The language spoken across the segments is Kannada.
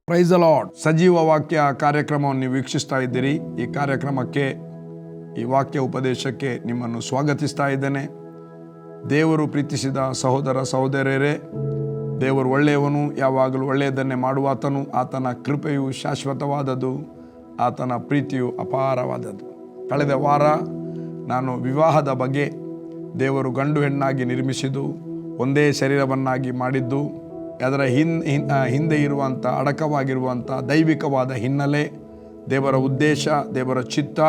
Praise the lord. ಸಜೀವ ವಾಕ್ಯ ಕಾರ್ಯಕ್ರಮವನ್ನು ನೀವು ವೀಕ್ಷಿಸ್ತಾ ಇದ್ದೀರಿ. ಈ ಕಾರ್ಯಕ್ರಮಕ್ಕೆ, ಈ ವಾಕ್ಯ ಉಪದೇಶಕ್ಕೆ ನಿಮ್ಮನ್ನು ಸ್ವಾಗತಿಸ್ತಾ ಇದ್ದೇನೆ. ದೇವರು ಪ್ರೀತಿಸಿದ ಸಹೋದರ ಸಹೋದರಿಯರೇ, ದೇವರು ಒಳ್ಳೆಯವನು, ಯಾವಾಗಲೂ ಒಳ್ಳೆಯದನ್ನೇ ಮಾಡುವಾತನು. ಆತನ ಕೃಪೆಯು ಶಾಶ್ವತವಾದದ್ದು, ಆತನ ಪ್ರೀತಿಯು ಅಪಾರವಾದದ್ದು. ಕಳೆದ ವಾರ ನಾನು ವಿವಾಹದ ಬಗ್ಗೆ, ದೇವರು ಗಂಡು ಹೆಣ್ಣಾಗಿ ನಿರ್ಮಿಸಿದ್ದು, ಒಂದೇ ಶರೀರವನ್ನಾಗಿ ಮಾಡಿದ್ದು, ಅದರ ಹಿಂದೆ ಇರುವಂಥ ಅಡಕವಾಗಿರುವಂಥ ದೈವಿಕವಾದ ಹಿನ್ನೆಲೆ, ದೇವರ ಉದ್ದೇಶ, ದೇವರ ಚಿತ್ತ,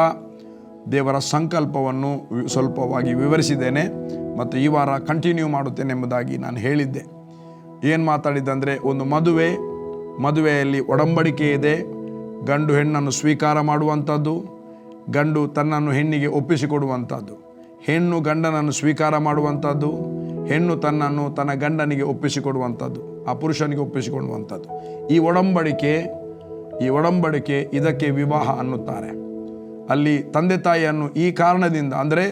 ದೇವರ ಸಂಕಲ್ಪವನ್ನು ಸ್ವಲ್ಪವಾಗಿ ವಿವರಿಸಿದ್ದೇನೆ ಮತ್ತು ಈ ವಾರ ಕಂಟಿನ್ಯೂ ಮಾಡುತ್ತೇನೆ ಎಂಬುದಾಗಿ ನಾನು ಹೇಳಿದ್ದೆ. ಏನು ಮಾತಾಡಿದ್ದಂದರೆ, ಒಂದು ಮದುವೆಯಲ್ಲಿ ಒಡಂಬಡಿಕೆ ಇದೆ. ಗಂಡು ಹೆಣ್ಣನ್ನು ಸ್ವೀಕಾರ ಮಾಡುವಂಥದ್ದು, ಗಂಡು ತನ್ನನ್ನು ಹೆಣ್ಣಿಗೆ ಒಪ್ಪಿಸಿಕೊಡುವಂಥದ್ದು, ಹೆಣ್ಣು ಗಂಡನನ್ನು ಸ್ವೀಕಾರ ಮಾಡುವಂಥದ್ದು, ಹೆಣ್ಣು ತನ್ನನ್ನು ತನ್ನ ಗಂಡನಿಗೆ ಒಪ್ಪಿಸಿಕೊಡುವಂಥದ್ದು, ಆ ಪುರುಷನಿಗೆ ಒಪ್ಪಿಸಿಕೊಡುವಂಥದ್ದು. ಈ ಒಡಂಬಡಿಕೆ ಇದಕ್ಕೆ ವಿವಾಹ ಅನ್ನುತ್ತಾರೆ. ಅಲ್ಲಿ ತಂದೆ ತಾಯಿಯನ್ನು ಈ ಕಾರಣದಿಂದ, ಅಂದರೆ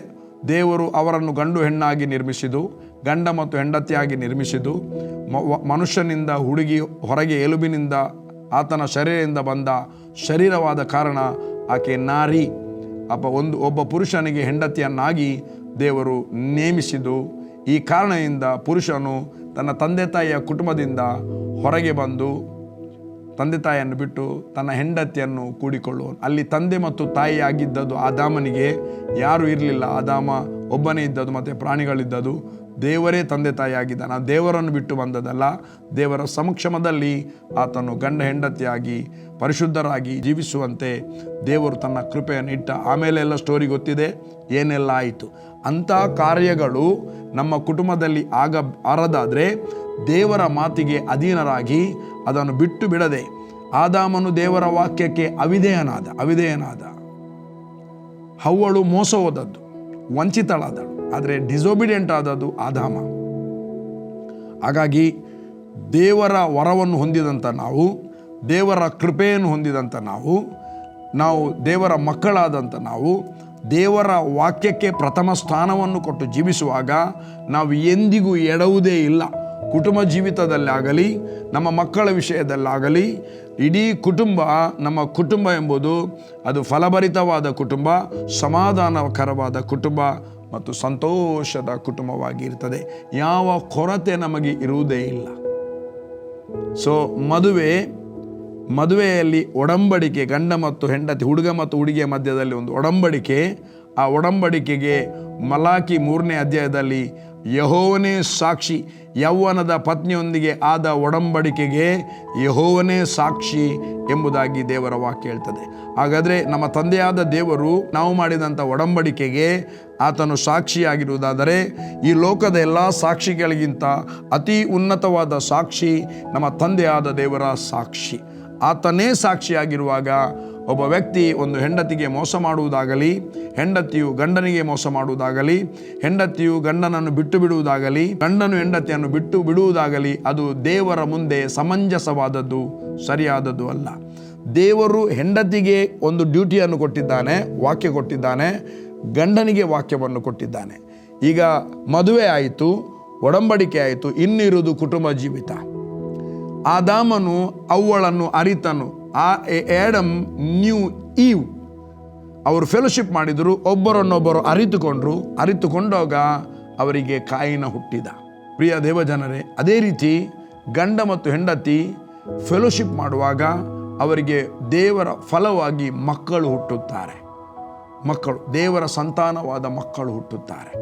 ದೇವರು ಅವರನ್ನು ಗಂಡು ಹೆಣ್ಣಾಗಿ ನಿರ್ಮಿಸಿದ್ದು, ಗಂಡ ಮತ್ತು ಹೆಂಡತಿಯಾಗಿ ನಿರ್ಮಿಸಿದ್ದು, ಮನುಷ್ಯನಿಂದ ಹುಡುಗಿ ಹೊರಗೆ ಎಲುಬಿನಿಂದ ಆತನ ಶರೀರದಿಂದ ಬಂದ ಶರೀರವಾದ ಕಾರಣ ಆಕೆ ನಾರಿ. ಒಬ್ಬ ಪುರುಷನಿಗೆ ಹೆಂಡತಿಯನ್ನಾಗಿ ದೇವರು ನೇಮಿಸಿದ್ದು. ಈ ಕಾರಣದಿಂದ ಪುರುಷನು ತನ್ನ ತಂದೆ ತಾಯಿಯ ಕುಟುಂಬದಿಂದ ಹೊರಗೆ ಬಂದು ತಂದೆ ತಾಯಿಯನ್ನು ಬಿಟ್ಟು ತನ್ನ ಹೆಂಡತಿಯನ್ನು ಕೂಡಿಕೊಳ್ಳುವನು. ಅಲ್ಲಿ ತಂದೆ ಮತ್ತು ತಾಯಿ ಆಗಿದ್ದದ್ದು ಆದಾಮನಿಗೆ ಯಾರೂ ಇರಲಿಲ್ಲ. ಆದಾಮ ಒಬ್ಬನೇ ಇದ್ದದ್ದು ಮತ್ತು ಪ್ರಾಣಿಗಳಿದ್ದದ್ದು. ದೇವರೇ ತಂದೆ ತಾಯಿ ಆಗಿದ್ದಾನೆ. ಆ ದೇವರನ್ನು ಬಿಟ್ಟು ಬಂದದಲ್ಲ. ದೇವರ ಸಮಕ್ಷಮದಲ್ಲಿ ಆತನು ಗಂಡ ಹೆಂಡತಿಯಾಗಿ ಪರಿಶುದ್ಧರಾಗಿ ಜೀವಿಸುವಂತೆ ದೇವರು ತನ್ನ ಕೃಪೆಯನ್ನು ಇಟ್ಟ. ಆಮೇಲೆ ಎಲ್ಲ ಸ್ಟೋರಿ ಗೊತ್ತಿದೆ, ಏನೆಲ್ಲ ಆಯಿತು. ಅಂಥ ಕಾರ್ಯಗಳು ನಮ್ಮ ಕುಟುಂಬದಲ್ಲಿ ಆಗಬಾರದಾದರೆ ದೇವರ ಮಾತಿಗೆ ಅಧೀನರಾಗಿ ಅದನ್ನು ಬಿಟ್ಟು ಬಿಡದೆ, ಆದಾಮನು ದೇವರ ವಾಕ್ಯಕ್ಕೆ ಅವಿಧೇಯನಾದ. ಹವ್ವಳು ಮೋಸ ಹೋದದ್ದು, ವಂಚಿತಳಾದಳು. ಆದರೆ ಡಿಸೊಬಿಡಿಯೆಂಟ್ ಆದದ್ದು ಆದಾಮ. ಹಾಗಾಗಿ ದೇವರ ವರವನ್ನು ಹೊಂದಿದಂಥ ನಾವು, ದೇವರ ಕೃಪೆಯನ್ನು ಹೊಂದಿದಂಥ ನಾವು ದೇವರ ಮಕ್ಕಳಾದಂಥ ನಾವು, ದೇವರ ವಾಕ್ಯಕ್ಕೆ ಪ್ರಥಮ ಸ್ಥಾನವನ್ನು ಕೊಟ್ಟು ಜೀವಿಸುವಾಗ ನಾವು ಎಂದಿಗೂ ಎಡವುವುದೇ ಇಲ್ಲ. ಕುಟುಂಬ ಜೀವಿತದಲ್ಲಾಗಲಿ, ನಮ್ಮ ಮಕ್ಕಳ ವಿಷಯದಲ್ಲಾಗಲಿ, ಇಡೀ ಕುಟುಂಬ, ನಮ್ಮ ಕುಟುಂಬ ಎಂಬುದು ಅದು ಫಲಭರಿತವಾದ ಕುಟುಂಬ, ಸಮಾಧಾನಕರವಾದ ಕುಟುಂಬ ಮತ್ತು ಸಂತೋಷದ ಕುಟುಂಬವಾಗಿರ್ತದೆ. ಯಾವ ಕೊರತೆ ನಮಗೆ ಇರುವುದೇ ಇಲ್ಲ. ಸೊ ಮದುವೆಯಲ್ಲಿ ಒಡಂಬಡಿಕೆ, ಗಂಡ ಮತ್ತು ಹೆಂಡತಿ, ಹುಡುಗ ಮತ್ತು ಹುಡುಗಿಯ ಮಧ್ಯದಲ್ಲಿ ಒಂದು ಒಡಂಬಡಿಕೆ. ಆ ಒಡಂಬಡಿಕೆಗೆ ಮಲಾಕಿ 3ನೇ ಅಧ್ಯಾಯದಲ್ಲಿ ಯೆಹೋವನೇ ಸಾಕ್ಷಿ, ಯೌವನದ ಪತ್ನಿಯೊಂದಿಗೆ ಆದ ಒಡಂಬಡಿಕೆಗೆ ಯೆಹೋವನೇ ಸಾಕ್ಷಿ ಎಂಬುದಾಗಿ ದೇವರ ವಾಕ್ಯ ಹೇಳ್ತದೆ. ಹಾಗಾದರೆ ನಮ್ಮ ತಂದೆಯಾದ ದೇವರು ನಾವು ಮಾಡಿದಂಥ ಒಡಂಬಡಿಕೆಗೆ ಆತನು ಸಾಕ್ಷಿಯಾಗಿರುವುದಾದರೆ, ಈ ಲೋಕದ ಎಲ್ಲ ಸಾಕ್ಷಿಗಳಿಗಿಂತ ಅತಿ ಉನ್ನತವಾದ ಸಾಕ್ಷಿ ನಮ್ಮ ತಂದೆಯಾದ ದೇವರ ಸಾಕ್ಷಿ. ಆತನೇ ಸಾಕ್ಷಿಯಾಗಿರುವಾಗ ಒಬ್ಬ ವ್ಯಕ್ತಿ ಒಂದು ಹೆಂಡತಿಗೆ ಮೋಸ ಮಾಡುವುದಾಗಲಿ, ಹೆಂಡತಿಯು ಗಂಡನಿಗೆ ಮೋಸ ಮಾಡುವುದಾಗಲಿ, ಹೆಂಡತಿಯು ಗಂಡನನ್ನು ಬಿಟ್ಟು ಬಿಡುವುದಾಗಲಿ, ಗಂಡನು ಹೆಂಡತಿಯನ್ನು ಬಿಟ್ಟು ಬಿಡುವುದಾಗಲಿ, ಅದು ದೇವರ ಮುಂದೆ ಸಮಂಜಸವಾದದ್ದು, ಸರಿಯಾದದ್ದು ಅಲ್ಲ. ದೇವರು ಹೆಂಡತಿಗೆ ಒಂದು ಡ್ಯೂಟಿಯನ್ನು ಕೊಟ್ಟಿದ್ದಾನೆ, ವಾಕ್ಯ ಕೊಟ್ಟಿದ್ದಾನೆ, ಗಂಡನಿಗೆ ವಾಕ್ಯವನ್ನು ಕೊಟ್ಟಿದ್ದಾನೆ. ಈಗ ಮದುವೆ ಆಯಿತು, ಒಡಂಬಡಿಕೆ ಆಯಿತು, ಇನ್ನಿರುವುದು ಕುಟುಂಬ ಜೀವಿತ. ಆದಾಮನು ಅವ್ವಳನ್ನು ಅರಿತನು. ಆಡಮ್ ನ್ಯೂ ಈವ್. ಅವರು ಫೆಲೋಶಿಪ್ ಮಾಡಿದರು, ಒಬ್ಬರನ್ನೊಬ್ಬರು ಅರಿತುಕೊಂಡಾಗ ಅವರಿಗೆ ಕಾಯಿನ ಹುಟ್ಟಿದ. ಪ್ರಿಯ ದೇವಜನರೇ, ಅದೇ ರೀತಿ ಗಂಡ ಮತ್ತು ಹೆಂಡತಿ ಫೆಲೋಶಿಪ್ ಮಾಡುವಾಗ ಅವರಿಗೆ ದೇವರ ಫಲವಾಗಿ ಮಕ್ಕಳು ಹುಟ್ಟುತ್ತಾರೆ. ದೇವರ ಸಂತಾನವಾದ ಮಕ್ಕಳು ಹುಟ್ಟುತ್ತಾರೆ.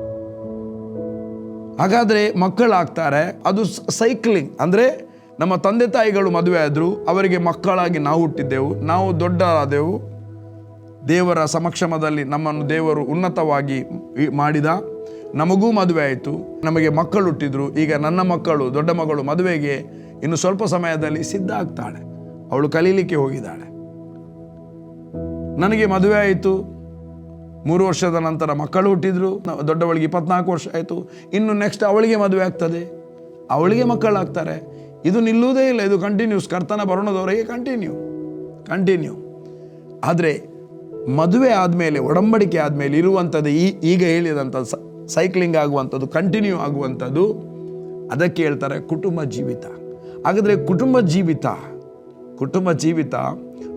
ಹಾಗಾದರೆ ಮಕ್ಕಳಾಗ್ತಾರೆ. ಅದು ಸೈಕ್ಲಿಂಗ್. ಅಂದರೆ ನಮ್ಮ ತಂದೆ ತಾಯಿಗಳು ಮದುವೆ ಆದರು, ಅವರಿಗೆ ಮಕ್ಕಳಾಗಿ ನಾವು ಹುಟ್ಟಿದ್ದೆವು, ನಾವು ದೊಡ್ಡರಾದೆವು. ದೇವರ ಸಮಕ್ಷಮದಲ್ಲಿ ನಮ್ಮನ್ನು ದೇವರು ಉನ್ನತವಾಗಿ ಮಾಡಿದ. ನಮಗೂ ಮದುವೆ ಆಯಿತು, ನಮಗೆ ಮಕ್ಕಳು ಹುಟ್ಟಿದ್ರು. ಈಗ ನನ್ನ ಮಕ್ಕಳು, ದೊಡ್ಡ ಮಗಳು ಮದುವೆಗೆ ಇನ್ನು ಸ್ವಲ್ಪ ಸಮಯದಲ್ಲಿ ಸಿದ್ಧ ಆಗ್ತಾಳೆ. ಅವಳು ಕಲೀಲಿಕ್ಕೆ ಹೋಗಿದ್ದಾಳೆ. ನನಗೆ ಮದುವೆ ಆಯಿತು, 3 ವರ್ಷದ ನಂತರ ಮಕ್ಕಳು ಹುಟ್ಟಿದ್ರು. ದೊಡ್ಡವಳಿಗೆ 24 ವರ್ಷ ಆಯಿತು. ಇನ್ನು ನೆಕ್ಸ್ಟ್ ಅವಳಿಗೆ ಮದುವೆ ಆಗ್ತದೆ, ಅವಳಿಗೆ ಮಕ್ಕಳಾಗ್ತಾರೆ. ಇದು ನಿಲ್ಲುವುದೇ ಇಲ್ಲ, ಇದು ಕಂಟಿನ್ಯೂಸ್. ಕರ್ತನ ಬರೋಣದವರೆಗೆ ಕಂಟಿನ್ಯೂ. ಆದರೆ ಮದುವೆ ಆದಮೇಲೆ, ಒಡಂಬಡಿಕೆ ಆದಮೇಲೆ ಇರುವಂಥದ್ದು ಈಗ ಹೇಳಿದಂಥ ಸೈಕ್ಲಿಂಗ್ ಆಗುವಂಥದ್ದು, ಕಂಟಿನ್ಯೂ ಆಗುವಂಥದ್ದು, ಅದಕ್ಕೆ ಹೇಳ್ತಾರೆ ಕುಟುಂಬ ಜೀವಿತ. ಹಾಗಾದರೆ ಕುಟುಂಬ ಜೀವಿತ ಕುಟುಂಬ ಜೀವಿತ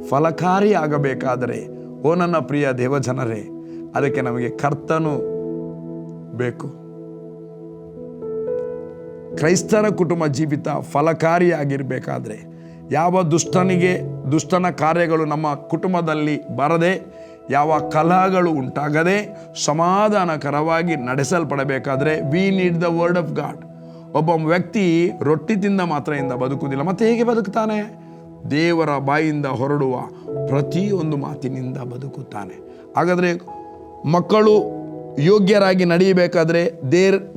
ಫಲಕಾರಿ ಆಗಬೇಕಾದರೆ, ಓ ನನ್ನ ಪ್ರಿಯ ದೇವಜನರೇ, ಅದಕ್ಕೆ ನಮಗೆ ಕರ್ತನು ಬೇಕು. ಕ್ರೈಸ್ತರ ಕುಟುಂಬ ಜೀವಿತ ಫಲಕಾರಿಯಾಗಿರಬೇಕಾದ್ರೆ, ಯಾವ ದುಷ್ಟನ ಕಾರ್ಯಗಳು ನಮ್ಮ ಕುಟುಂಬದಲ್ಲಿ ಬರದೆ, ಯಾವ ಕಲಹಗಳು ಉಂಟಾಗದೆ ಸಮಾಧಾನಕರವಾಗಿ ನಡೆಸಲ್ಪಡಬೇಕಾದ್ರೆ we need the word of God. ಒಬ್ಬ ವ್ಯಕ್ತಿ ರೊಟ್ಟಿ ತಿಂದ ಮಾತ್ರದಿಂದ ಬದುಕುವುದಿಲ್ಲ. ಮತ್ತೆ ಹೇಗೆ ಬದುಕ್ತಾನೆ? ದೇವರ ಬಾಯಿಂದ ಹೊರಡುವ ಪ್ರತಿಯೊಂದು ಮಾತಿನಿಂದ ಬದುಕುತ್ತಾನೆ. ಹಾಗಾದರೆ ಮಕ್ಕಳು ಯೋಗ್ಯರಾಗಿ ನಡೆಯಬೇಕಾದ್ರೆ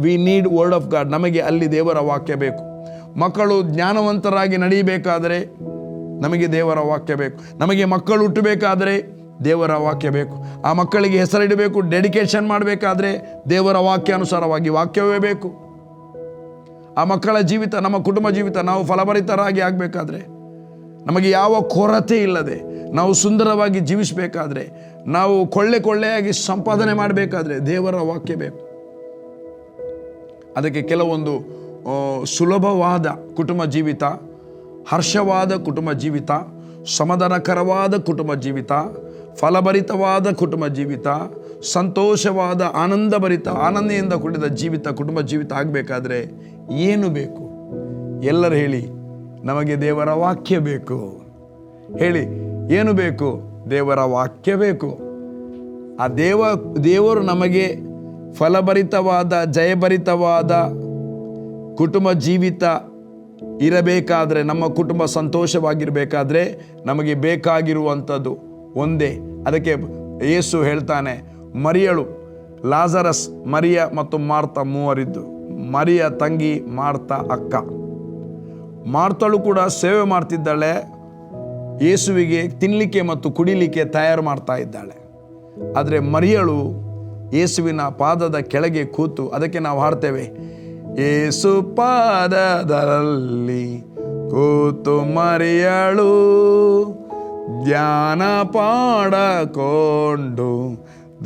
we need word of God. ನಮಗೆ ಅಲ್ಲಿ ದೇವರ ವಾಕ್ಯ ಬೇಕು. ಮಕ್ಕಳು ಜ್ಞಾನವಂತರಾಗಿ ನಡೆಯಬೇಕಾದರೆ ನಮಗೆ ದೇವರ ವಾಕ್ಯ ಬೇಕು. ನಮಗೆ ಮಕ್ಕಳು ಹುಟ್ಟಬೇಕಾದರೆ ದೇವರ ವಾಕ್ಯ ಬೇಕು. ಆ ಮಕ್ಕಳಿಗೆ ಹೆಸರಿಡಬೇಕು, ಡೆಡಿಕೇಶನ್ ಮಾಡಬೇಕಾದ್ರೆ ದೇವರ ವಾಕ್ಯಾನುಸಾರವಾಗಿ ವಾಕ್ಯವೇ ಬೇಕು. ಆ ಮಕ್ಕಳ ಜೀವಿತ, ನಮ್ಮ ಕುಟುಂಬ ಜೀವಿತ ನಾವು ಫಲಭರಿತರಾಗಿ ಆಗಬೇಕಾದ್ರೆ, ನಮಗೆ ಯಾವ ಕೊರತೆ ಇಲ್ಲದೆ ನಾವು ಸುಂದರವಾಗಿ ಜೀವಿಸಬೇಕಾದ್ರೆ, ನಾವು ಕೊಳ್ಳೆಯಾಗಿ ಸಂಪಾದನೆ ಮಾಡಬೇಕಾದ್ರೆ ದೇವರ ವಾಕ್ಯ ಬೇಕು. ಅದಕ್ಕೆ ಕೆಲವೊಂದು ಸುಲಭವಾದ ಕುಟುಂಬ ಜೀವಿತ, ಹರ್ಷವಾದ ಕುಟುಂಬ ಜೀವಿತ, ಸಮಾಧಾನಕರವಾದ ಕುಟುಂಬ ಜೀವಿತ, ಫಲಭರಿತವಾದ ಕುಟುಂಬ ಜೀವಿತ, ಸಂತೋಷವಾದ ಆನಂದದಿಂದ ಕೂಡಿದ ಕುಟುಂಬ ಜೀವಿತ ಆಗಬೇಕಾದ್ರೆ ಏನು ಬೇಕು? ಎಲ್ಲರೂ ಹೇಳಿ, ನಮಗೆ ದೇವರ ವಾಕ್ಯ ಬೇಕು. ಹೇಳಿ, ಏನು ಬೇಕು? ದೇವರ ವಾಕ್ಯ ಬೇಕು. ಆ ದೇವರು ನಮಗೆ ಫಲಭರಿತವಾದ ಜಯಭರಿತವಾದ ಕುಟುಂಬ ಜೀವಿತ ಇರಬೇಕಾದ್ರೆ, ನಮ್ಮ ಕುಟುಂಬ ಸಂತೋಷವಾಗಿರಬೇಕಾದ್ರೆ ನಮಗೆ ಬೇಕಾಗಿರುವಂಥದ್ದು ಒಂದೇ. ಅದಕ್ಕೆ ಯೇಸು ಹೇಳ್ತಾನೆ, ಮರಿಯಳು, ಲಾಜರಸ್, ಮರಿಯ ಮತ್ತು ಮಾರ್ತ ಮೂವರಿದ್ದು. ಮರಿಯ ತಂಗಿ ಮಾರ್ತ ಅಕ್ಕ. ಮಾರ್ತಳು ಕೂಡ ಸೇವೆ ಮಾಡ್ತಿದ್ದಾಳೆ, ಯೇಸುವಿಗೆ ತಿನ್ನಲಿಕ್ಕೆ ಮತ್ತು ಕುಡಿಲಿಕ್ಕೆ ತಯಾರು ಮಾಡ್ತಾ ಇದ್ದಾಳೆ. ಆದರೆ ಮರಿಯಳು ಯೇಸುವಿನ ಪಾದದ ಕೆಳಗೆ ಕೂತು, ಅದಕ್ಕೆ ನಾವು ಹಾಡ್ತೇವೆ, ಯೇಸು ಪಾದದಲ್ಲಿ ಕೂತು ಮರಿಯಳು ಧ್ಯಾನ ಪಾಡಕೊಂಡು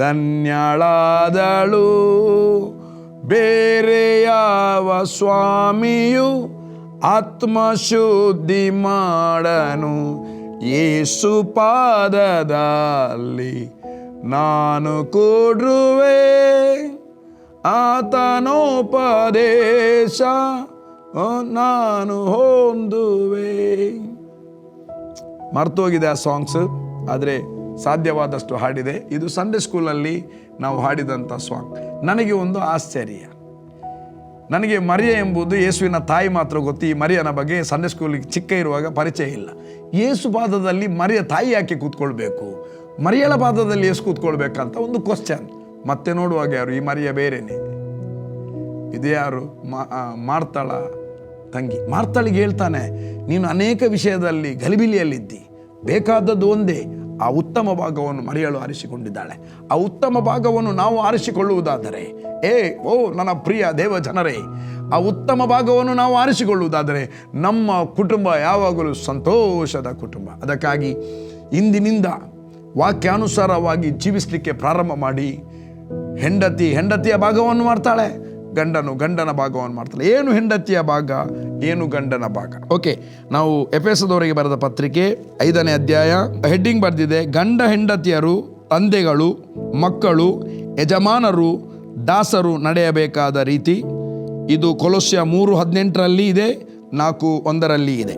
ಧನ್ಯಳಾದಳು. ಬೇರೆ ಯಾವ ಸ್ವಾಮಿಯು ಆತ್ಮಶುದ್ಧಿ ಮಾಡನು, ಯೇಸು ಪಾದದಲ್ಲಿ ನಾನು ಕೂಡುವೆ, ಆತನೋಪದೇಶ ನಾನು ಹೊಂದುವೆ. ಮರ್ತೋಗಿದೆ ಆ ಸಾಂಗ್ಸ್, ಆದರೆ ಸಾಧ್ಯವಾದಷ್ಟು ಹಾಡಿದೆ. ಇದು ಸಂಡೇ ಸ್ಕೂಲಲ್ಲಿ ನಾವು ಹಾಡಿದಂಥ ಸಾಂಗ್. ನನಗೆ ಒಂದು ಆಶ್ಚರ್ಯ, ನನಗೆ ಮರಿಯ ಎಂಬುದು ಯೇಸುವಿನ ತಾಯಿ ಮಾತ್ರ ಗೊತ್ತು. ಈ ಮರಿಯನ ಬಗ್ಗೆ ಸಂಡೇ ಸ್ಕೂಲಿಗೆ ಚಿಕ್ಕ ಇರುವಾಗ ಪರಿಚಯ ಇಲ್ಲ. ಯೇಸು ಪಾದದಲ್ಲಿ ಮರಿಯ ತಾಯಿ ಯಾಕೆ ಕೂತ್ಕೊಳ್ಬೇಕು, ಮರಿಯಳ ಪಾದದಲ್ಲಿ ಯೇಸು ಕೂತ್ಕೊಳ್ಬೇಕಂತ ಒಂದು ಕ್ವಶ್ಚನ್. ಮತ್ತೆ ನೋಡುವಾಗ ಯಾರು, ಈ ಮರಿಯ ಬೇರೆನೆ, ಇದು ಯಾರು, ಮಾರ್ತಳ ತಂಗಿ. ಮಾರ್ತಳಿಗೆ ಹೇಳ್ತಾನೆ, ನೀನು ಅನೇಕ ವಿಷಯದಲ್ಲಿ ಗಲಿಬಿಲಿಯಲ್ಲಿದ್ದಿ, ಬೇಕಾದದ್ದು ಒಂದೇ, ಆ ಉತ್ತಮ ಭಾಗವನ್ನು ಮರಿಯಳು ಆರಿಸಿಕೊಂಡಿದ್ದಾಳೆ. ಆ ಉತ್ತಮ ಭಾಗವನ್ನು ನಾವು ಆರಿಸಿಕೊಳ್ಳುವುದಾದರೆ, ನನ್ನ ಪ್ರಿಯ ದೇವ ಜನರೇ, ಆ ಉತ್ತಮ ಭಾಗವನ್ನು ನಾವು ಆರಿಸಿಕೊಳ್ಳುವುದಾದರೆ ನಮ್ಮ ಕುಟುಂಬ ಯಾವಾಗಲೂ ಸಂತೋಷದ ಕುಟುಂಬ. ಅದಕ್ಕಾಗಿ ಇಂದಿನಿಂದ ವಾಕ್ಯಾನುಸಾರವಾಗಿ ಜೀವಿಸಲಿಕ್ಕೆ ಪ್ರಾರಂಭ ಮಾಡಿ. ಹೆಂಡತಿಯ ಭಾಗವನ್ನು ಮಾಡ್ತಾಳೆ, ಗಂಡನ ಭಾಗವನ್ನು ಮಾಡ್ತಾಳೆ. ಏನು ಹೆಂಡತಿಯ ಭಾಗ, ಏನು ಗಂಡನ ಭಾಗ? ಓಕೆ, ನಾವು ಎಫೆಸದವರಿಗೆ ಬರೆದ ಪತ್ರಿಕೆ 5ನೇ ಅಧ್ಯಾಯ, ಹೆಡ್ಡಿಂಗ್ ಬರೆದಿದೆ, ಗಂಡ ಹೆಂಡತಿಯರು, ತಂದೆಗಳು, ಮಕ್ಕಳು, ಯಜಮಾನರು, ದಾಸರು ನಡೆಯಬೇಕಾದ ರೀತಿ. ಇದು ಕೊಲೊಸ್ಯ 3:18 ಇದೆ, 4:1 ಇದೆ.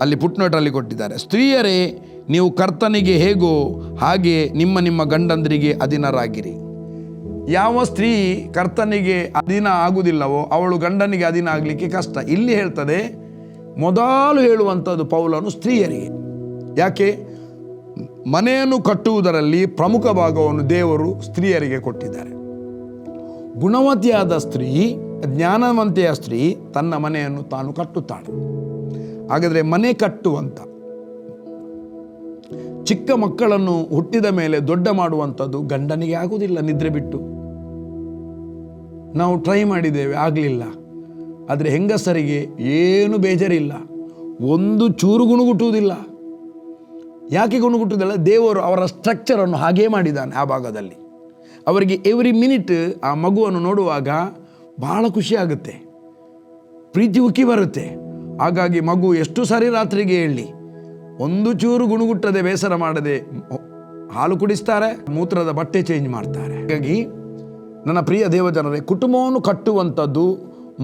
ಅಲ್ಲಿ ಪುಟ್ನೋಟಲ್ಲಿ ಕೊಟ್ಟಿದ್ದಾರೆ. ಸ್ತ್ರೀಯರೇ, ನೀವು ಕರ್ತನಿಗೆ ಹೇಗೋ ಹಾಗೆ ನಿಮ್ಮ ಗಂಡಂದರಿಗೆ ಅಧೀನರಾಗಿರಿ. ಯಾವ ಸ್ತ್ರೀ ಕರ್ತನಿಗೆ ಅಧೀನ ಆಗುವುದಿಲ್ಲವೋ ಅವಳು ಗಂಡನಿಗೆ ಅಧೀನ ಆಗಲಿಕ್ಕೆ ಕಷ್ಟ. ಇಲ್ಲಿ ಹೇಳ್ತದೆ, ಮೊದಲು ಹೇಳುವಂಥದ್ದು ಪೌಲನು ಸ್ತ್ರೀಯರಿಗೆ. ಯಾಕೆ? ಮನೆಯನ್ನು ಕಟ್ಟುವುದರಲ್ಲಿ ಪ್ರಮುಖ ಭಾಗವನ್ನು ದೇವರು ಸ್ತ್ರೀಯರಿಗೆ ಕೊಟ್ಟಿದ್ದಾರೆ. ಗುಣವತಿಯಾದ ಸ್ತ್ರೀ, ಜ್ಞಾನವಂತೆಯ ಸ್ತ್ರೀ ತನ್ನ ಮನೆಯನ್ನು ತಾನು ಕಟ್ಟುತ್ತಾಳೆ. ಹಾಗಾದರೆ ಮನೆ ಕಟ್ಟುವಂಥ, ಚಿಕ್ಕ ಮಕ್ಕಳನ್ನು ಹುಟ್ಟಿದ ಮೇಲೆ ದೊಡ್ಡ ಮಾಡುವಂಥದ್ದು ಗಂಡನಿಗೆ ಆಗುವುದಿಲ್ಲ. ನಿದ್ರೆ ಬಿಟ್ಟು ನಾವು ಟ್ರೈ ಮಾಡಿದ್ದೇವೆ, ಆಗಲಿಲ್ಲ. ಆದರೆ ಹೆಂಗಸರಿಗೆ ಏನು ಬೇಜಾರಿಲ್ಲ, ಒಂದು ಚೂರು ಗುಣಗುಟ್ಟುವುದಿಲ್ಲ. ಯಾಕೆ ಗುಣಗುಟ್ಟುವುದಿಲ್ಲ? ದೇವರು ಅವರ ಸ್ಟ್ರಕ್ಚರನ್ನು ಹಾಗೇ ಮಾಡಿದ್ದಾನೆ. ಆ ಭಾಗದಲ್ಲಿ ಅವರಿಗೆ ಎವ್ರಿ ಮಿನಿಟ್ ಆ ಮಗುವನ್ನು ನೋಡುವಾಗ ಬಹಳ ಖುಷಿಯಾಗುತ್ತೆ, ಪ್ರೀತಿ ಉಕ್ಕಿ ಬರುತ್ತೆ. ಹಾಗಾಗಿ ಮಗು ಎಷ್ಟು ಸಾರಿ ರಾತ್ರಿಗೆ ಹೇಳಿ ಒಂದು ಚೂರು ಗುಣಗುಟ್ಟದೆ ಬೇಸರ ಮಾಡದೆ ಹಾಲು ಕುಡಿಸ್ತಾರೆ, ಮೂತ್ರದ ಬಟ್ಟೆ ಚೇಂಜ್ ಮಾಡ್ತಾರೆ. ಹಾಗಾಗಿ ನನ್ನ ಪ್ರಿಯ ದೇವಜನರೇ, ಕುಟುಂಬವನ್ನು ಕಟ್ಟುವಂಥದ್ದು,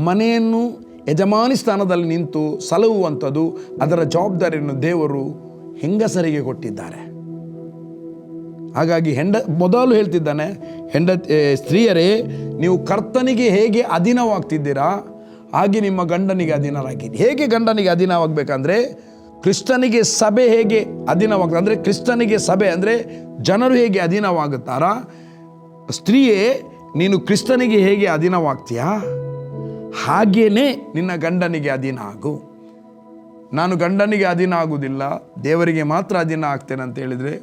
ಮನೆಯನ್ನು ಯಜಮಾನಿ ಸ್ಥಾನದಲ್ಲಿ ನಿಂತು ಸಲಹುವಂಥದ್ದು, ಅದರ ಜವಾಬ್ದಾರಿಯನ್ನು ದೇವರು ಹೆಂಗಸರಿಗೆ ಕೊಟ್ಟಿದ್ದಾರೆ. ಹಾಗಾಗಿ ಮೊದಲು ಹೇಳ್ತಿದ್ದಾನೆ, ಸ್ತ್ರೀಯರೇ, ನೀವು ಕರ್ತನಿಗೆ ಹೇಗೆ ಅಧೀನವಾಗ್ತಿದ್ದೀರಾ ಹಾಗೆ ನಿಮ್ಮ ಗಂಡನಿಗೆ ಅಧೀನರಾಗಿರಿ. ಹೇಗೆ ಗಂಡನಿಗೆ ಅಧೀನವಾಗಬೇಕಂದ್ರೆ, ಕ್ರಿಸ್ತನಿಗೆ ಸಭೆ ಹೇಗೆ ಅಧೀನವಾಗ್ತದೆ ಅಂದರೆ, ಕ್ರಿಸ್ತನಿಗೆ ಸಭೆ ಅಂದರೆ ಜನರು ಹೇಗೆ ಅಧೀನವಾಗುತ್ತಾರಾ, ಸ್ತ್ರೀಯೇ ನೀನು ಕ್ರಿಸ್ತನಿಗೆ ಹೇಗೆ ಅಧೀನವಾಗ್ತೀಯಾ ಹಾಗೇನೆ ನಿನ್ನ ಗಂಡನಿಗೆ ಅಧೀನ ಆಗು. ನಾನು ಗಂಡನಿಗೆ ಅಧೀನ ಆಗುವುದಿಲ್ಲ, ದೇವರಿಗೆ ಮಾತ್ರ ಅಧೀನ ಆಗ್ತೇನೆ ಅಂತ ಹೇಳಿದರೆ